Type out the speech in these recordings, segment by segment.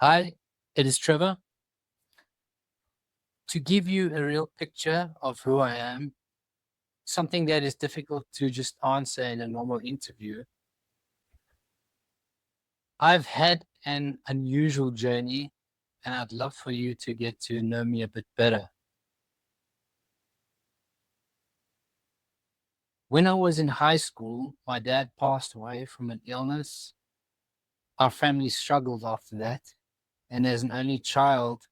Hi, it is Trevor. To give you a real picture of who I am, something that is difficult to just answer in a normal interview, I've had an unusual journey and I'd love for you to get to know me a bit better. When I was in high school, my dad passed away from an illness. Our family struggled after that. And as an only child,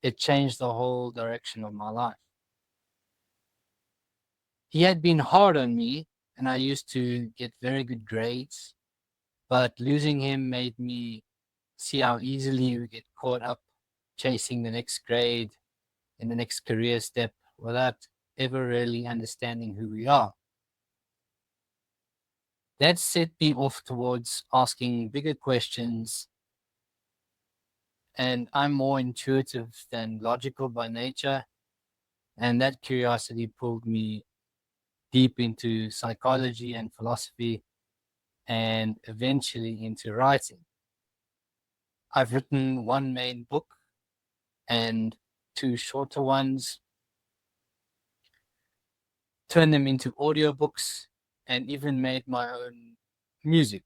it changed the whole direction of my life. He had been hard on me, and I used to get very good grades, but losing him made me see how easily we get caught up chasing the next grade and the next career step without ever really understanding who we are. That set me off towards asking bigger questions, and I'm more intuitive than logical by nature, and that curiosity pulled me deep into psychology and philosophy and eventually into writing. I've written one main book and two shorter ones, turned them into audiobooks, and even made my own music.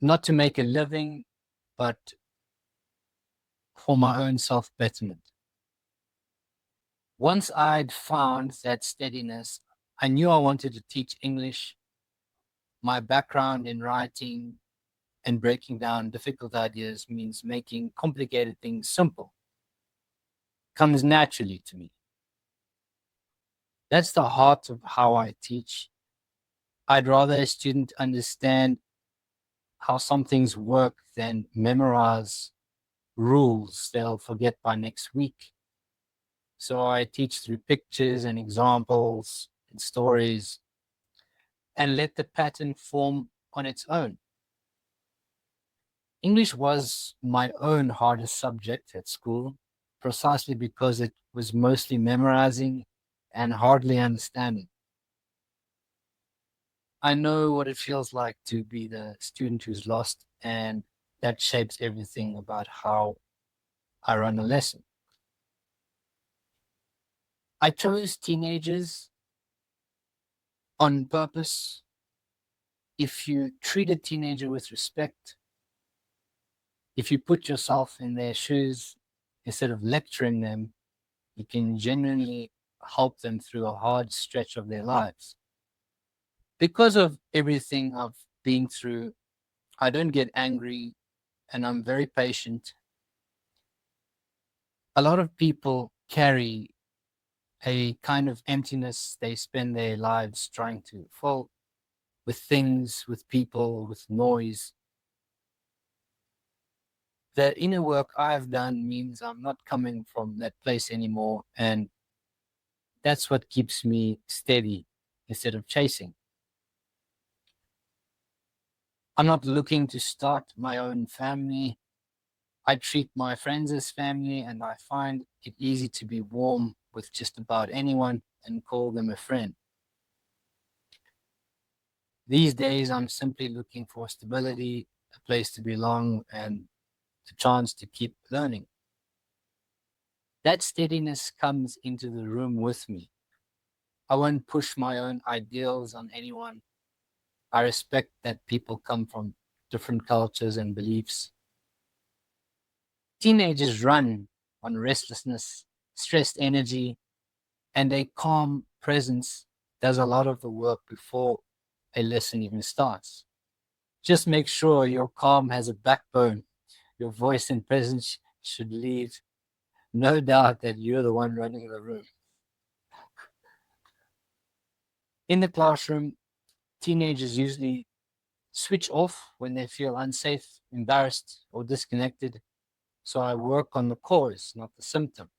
Not to make a living, but for my own self betterment. Once I'd found that steadiness, I knew I wanted to teach English. My background in writing and breaking down difficult ideas means making complicated things simple. Comes naturally to me. That's the heart of how I teach. I'd rather a student understand how some things work than memorize rules they'll forget by next week. So I teach through pictures and examples and stories and let the pattern form on its own. English was my own hardest subject at school, precisely because it was mostly memorizing and hardly understanding. I know what it feels like to be the student who's lost, and that shapes everything about how I run a lesson. I chose teenagers on purpose. If you treat a teenager with respect, if you put yourself in their shoes instead of lecturing them, you can genuinely help them through a hard stretch of their lives. Because of everything I've been through, I don't get angry and I'm very patient. A lot of people carry a kind of emptiness they spend their lives trying to fill with things, with people, with noise. The inner work I've done means I'm not coming from that place anymore. And that's what keeps me steady instead of chasing. I'm not looking to start my own family. I treat my friends as family, and I find it easy to be warm with just about anyone and call them a friend. These days, I'm simply looking for stability, a place to belong, and the chance to keep learning. That steadiness comes into the room with me. I won't push my own ideals on anyone. I respect that people come from different cultures and beliefs. Teenagers run on restlessness, stressed energy, and a calm presence does a lot of the work before a lesson even starts. Just make sure your calm has a backbone. Your voice and presence should leave no doubt that you're the one running the room. In the classroom, teenagers usually switch off when they feel unsafe, embarrassed, or disconnected. So I work on the cause, not the symptom.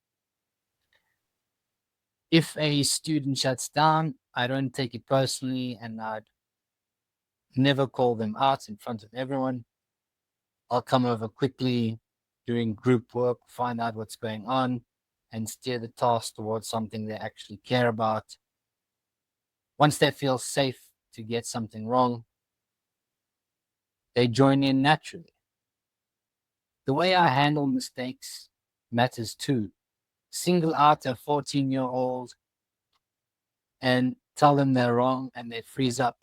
If a student shuts down, I don't take it personally and I'd never call them out in front of everyone. I'll come over quickly during group work, find out what's going on, and steer the task towards something they actually care about. Once they feel safe to get something wrong, They join in naturally. The way I handle mistakes matters too. Single out a 14-year-old and tell them they're wrong and they freeze up.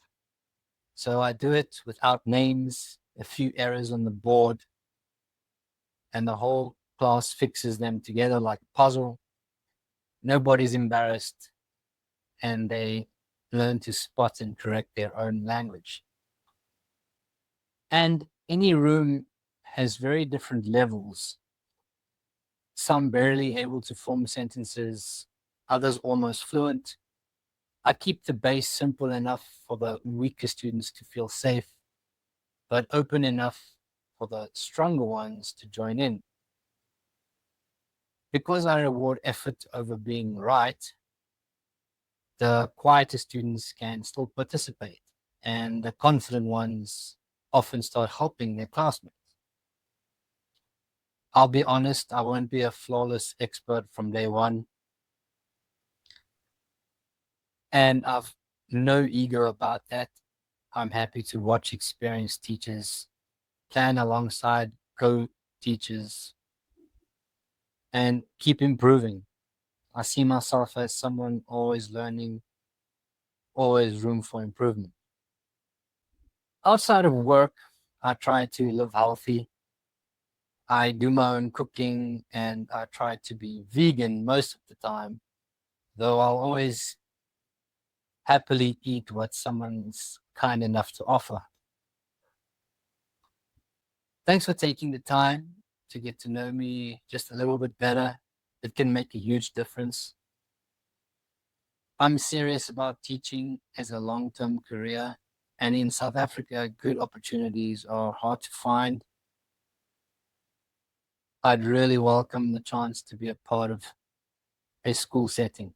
So I do it without names, a few errors on the board, and the whole class fixes them together like a puzzle. Nobody's embarrassed, and they learn to spot and correct their own language. And any room has very different levels. Some barely able to form sentences, others almost fluent. I keep the base simple enough for the weaker students to feel safe, but open enough for the stronger ones to join in. Because I reward effort over being right, the quieter students can still participate, and the confident ones often start helping their classmates. I'll be honest, I won't be a flawless expert from day one, and I've no ego about that. I'm happy to watch experienced teachers plan alongside pro teachers and keep improving. I see myself as someone always learning, always room for improvement. Outside of work, I try to live healthy. I do my own cooking and I try to be vegan most of the time, though I'll always happily eat what someone's kind enough to offer. Thanks for taking the time to get to know me just a little bit better. It can make a huge difference. I'm serious about teaching as a long-term career, and in South Africa, good opportunities are hard to find. I'd really welcome the chance to be a part of a school setting.